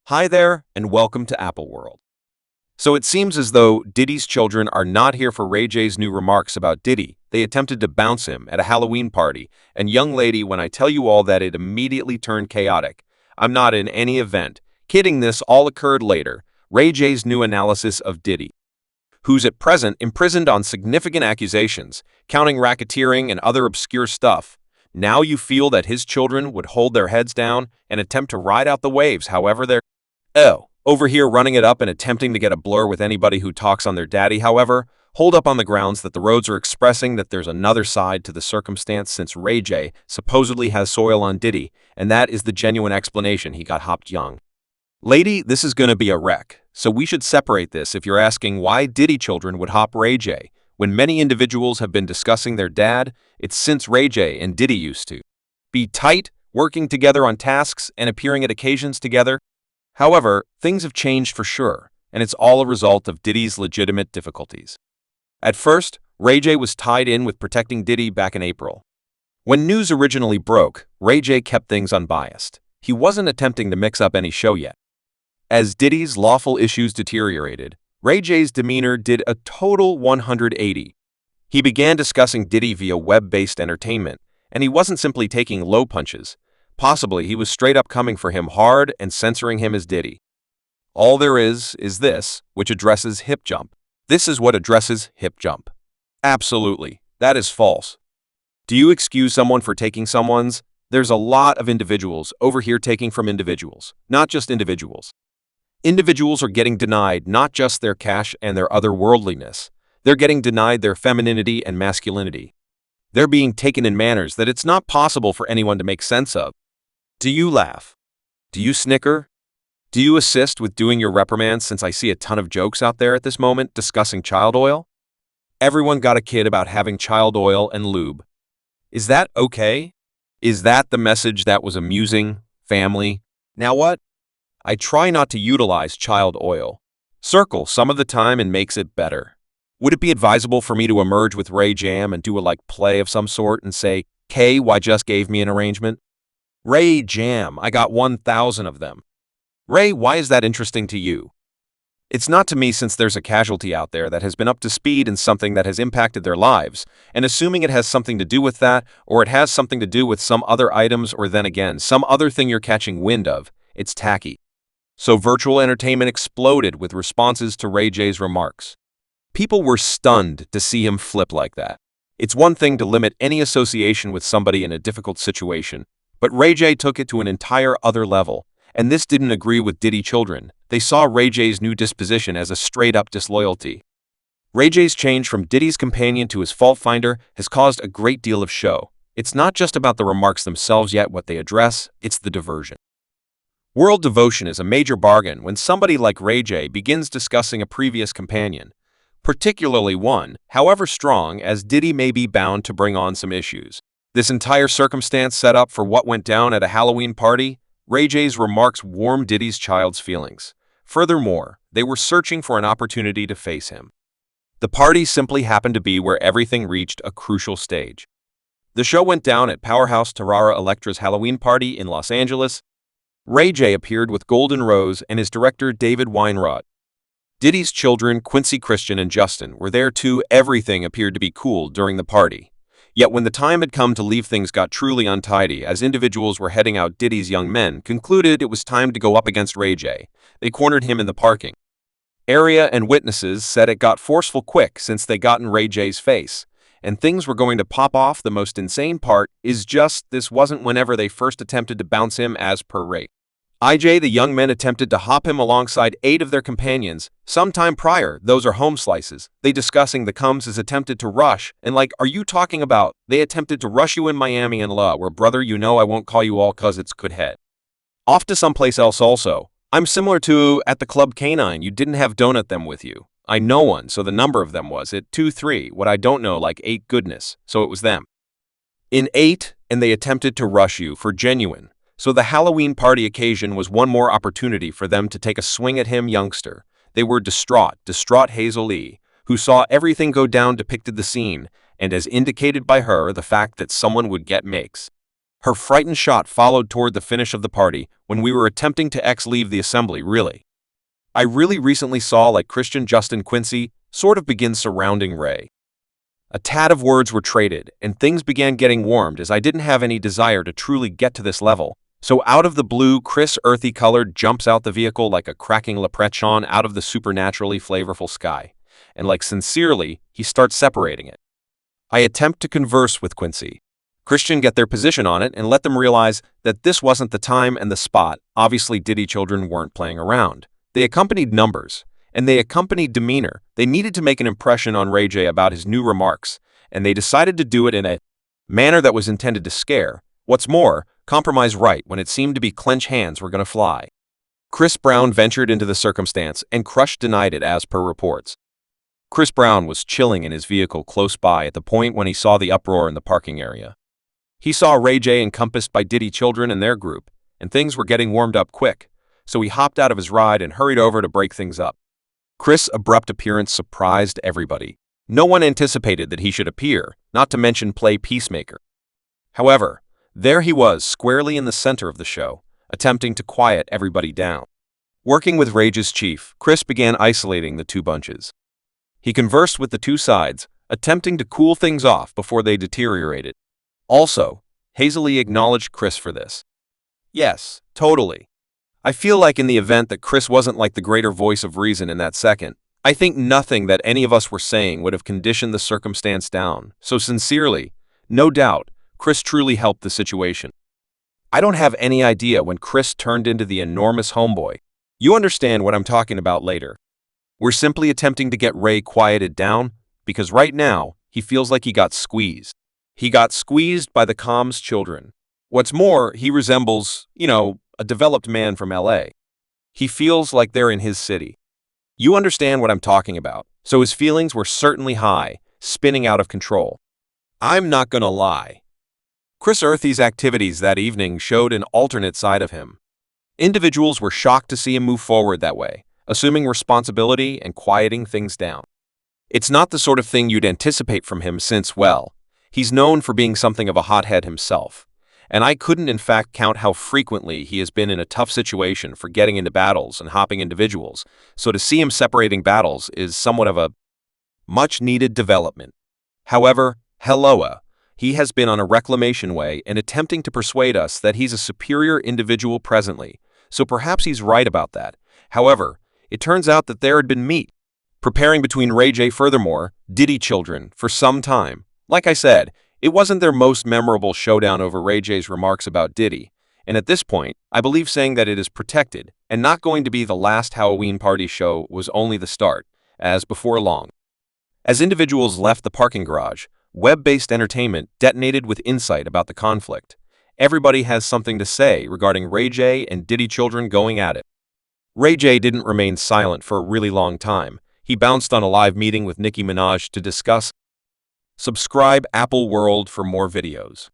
Hi there, and welcome to Apple World. So it seems as though Diddy's children are not here for Ray J's new remarks about Diddy. They attempted to bounce him at a Halloween party, and young lady, when I tell you all that it immediately turned chaotic. I'm not in any event. Kidding, this all occurred later. Ray J's new analysis of Diddy, who's at present imprisoned on significant accusations, counting racketeering and other obscure stuff. Now you feel that his children would hold their heads down and attempt to ride out the waves, however they're over here running it up and attempting to get a blur with anybody who talks on their daddy, however, hold up on the grounds that the roads are expressing that there's another side to the circumstance since Ray J supposedly has soil on Diddy, and that is the genuine explanation he got hopped young. Lady, this is gonna be a wreck, so we should separate this if you're asking why Diddy children would hop Ray J. When many individuals have been discussing their dad, it's since Ray J and Diddy used to be tight, working together on tasks and appearing at occasions together. However, things have changed for sure, and it's all a result of Diddy's legitimate difficulties. At first, Ray J was tied in with protecting Diddy back in April. When news originally broke, Ray J kept things unbiased. He wasn't attempting to mix up any show yet. As Diddy's lawful issues deteriorated, Ray J's demeanor did a total 180. He began discussing Diddy via web-based entertainment, and he wasn't simply taking low punches. Possibly he was straight up coming for him hard and censoring him as Diddy. All there is this, which addresses hip jump. This is what addresses hip jump. Absolutely, that is false. Do you excuse someone for taking someone's? There's a lot of individuals over here taking from individuals, not just individuals. Individuals are getting denied not just their cash and their otherworldliness. They're getting denied their femininity and masculinity. They're being taken in manners that it's not possible for anyone to make sense of. Do you laugh? Do you snicker? Do you assist with doing your reprimands since I see a ton of jokes out there at this moment discussing child oil? Everyone got a kid about having child oil and lube. Is that okay? Is that the message that was amusing, family? Now what? I try not to utilize child oil. Circle some of the time and makes it better. Would it be advisable for me to emerge with Ray Jam and do a play of some sort and say, KY just gave me an arrangement? Ray Jam, I got 1,000 of them. Ray, why is that interesting to you? It's not to me since there's a casualty out there that has been up to speed in something that has impacted their lives, and assuming it has something to do with that, or it has something to do with some other items, or then again, some other thing you're catching wind of, it's tacky. So virtual entertainment exploded with responses to Ray J's remarks. People were stunned to see him flip like that. It's one thing to limit any association with somebody in a difficult situation, but Ray J took it to an entire other level, and this didn't agree with Diddy children. They saw Ray J's new disposition as a straight-up disloyalty. Ray J's change from Diddy's companion to his fault finder has caused a great deal of show. It's not just about the remarks themselves yet what they address, it's the diversion. World devotion is a major bargain when somebody like Ray J begins discussing a previous companion, particularly one, however strong, as Diddy may be bound to bring on some issues. This entire circumstance set up for what went down at a Halloween party. Ray J's remarks warmed Diddy's child's feelings. Furthermore, they were searching for an opportunity to face him. The party simply happened to be where everything reached a crucial stage. The show went down at Powerhouse Tarara Electra's Halloween party in Los Angeles. Ray J appeared with Golden Rose and his director David Weinrod. Diddy's children, Quincy Christian and Justin, were there too. Everything appeared to be cool during the party. Yet when the time had come to leave, things got truly untidy as individuals were heading out. Diddy's young men concluded it was time to go up against Ray J. They cornered him in the parking area, and witnesses said it got forceful quick since they got in Ray J's face, and things were going to pop off. The most insane part is just this wasn't whenever they first attempted to bounce him as per Ray J. The young men attempted to hop him alongside 8 of their companions. Sometime prior, those are home slices. They discussing the comes as attempted to rush, and are you talking about? They attempted to rush you in Miami and La, where brother you know I won't call you all cause it's could head off to someplace else also. I'm similar to at the Club Canine, you didn't have donut them with you. I know one, so the number of them was it 2, 3, what I don't know 8 goodness, so it was them. In 8, and they attempted to rush you for genuine. So the Halloween party occasion was one more opportunity for them to take a swing at him youngster. They were distraught Hazel Lee, who saw everything go down, depicted the scene, and as indicated by her, the fact that someone would get makes Her frightened shot followed toward the finish of the party when we were attempting to leave the assembly, really. I really recently saw like Christian Justin Quincy sort of begin surrounding Ray. A tad of words were traded, and things began getting warmed as I didn't have any desire to truly get to this level. So out of the blue, Chris, earthy colored, jumps out the vehicle like a cracking leprechaun out of the supernaturally flavorful sky. And like sincerely, he starts separating it. I attempt to converse with Quincy. Christian get their position on it and let them realize that this wasn't the time and the spot. Obviously, Diddy children weren't playing around. They accompanied numbers, and they accompanied demeanor. They needed to make an impression on Ray J about his new remarks, and they decided to do it in a manner that was intended to scare. What's more, compromise right when it seemed to be clench hands were going to fly. Chris Brown ventured into the circumstance, and Crush denied it as per reports. Chris Brown was chilling in his vehicle close by at the point when he saw the uproar in the parking area. He saw Ray J encompassed by Diddy children and their group, and things were getting warmed up quick, so he hopped out of his ride and hurried over to break things up. Chris' abrupt appearance surprised everybody. No one anticipated that he should appear, not to mention play peacemaker. However, there he was, squarely in the center of the show, attempting to quiet everybody down. Working with Rage's chief, Chris began isolating the two bunches. He conversed with the two sides, attempting to cool things off before they deteriorated. Also, hazily acknowledged Chris for this. Yes, totally. I feel like in the event that Chris wasn't like the greater voice of reason in that second, I think nothing that any of us were saying would have conditioned the circumstance down. So sincerely, no doubt, Chris truly helped the situation. I don't have any idea when Chris turned into the enormous homeboy. You understand what I'm talking about later. We're simply attempting to get Ray quieted down because right now, he feels like he got squeezed. He got squeezed by the comms children. What's more, he resembles, a developed man from LA. He feels like they're in his city. You understand what I'm talking about, so his feelings were certainly high, spinning out of control. I'm not gonna lie. Chris Earthy's activities that evening showed an alternate side of him. Individuals were shocked to see him move forward that way, assuming responsibility and quieting things down. It's not the sort of thing you'd anticipate from him since, well, he's known for being something of a hothead himself. And I couldn't in fact count how frequently he has been in a tough situation for getting into battles and hopping individuals, so to see him separating battles is somewhat of a much-needed development. However, he has been on a reclamation way and attempting to persuade us that he's a superior individual presently, so perhaps he's right about that. However, it turns out that there had been meat preparing between Ray J. Furthermore, Diddy children, for some time. Like I said, it wasn't their most memorable showdown over Ray J's remarks about Diddy, and at this point, I believe saying that it is protected and not going to be the last Halloween party show was only the start, as before long. As individuals left the parking garage, web-based entertainment detonated with insight about the conflict. Everybody has something to say regarding Ray J and Diddy children going at it. Ray J didn't remain silent for a really long time. He bounced on a live meeting with Nicki Minaj to discuss. Subscribe Apple World for more videos.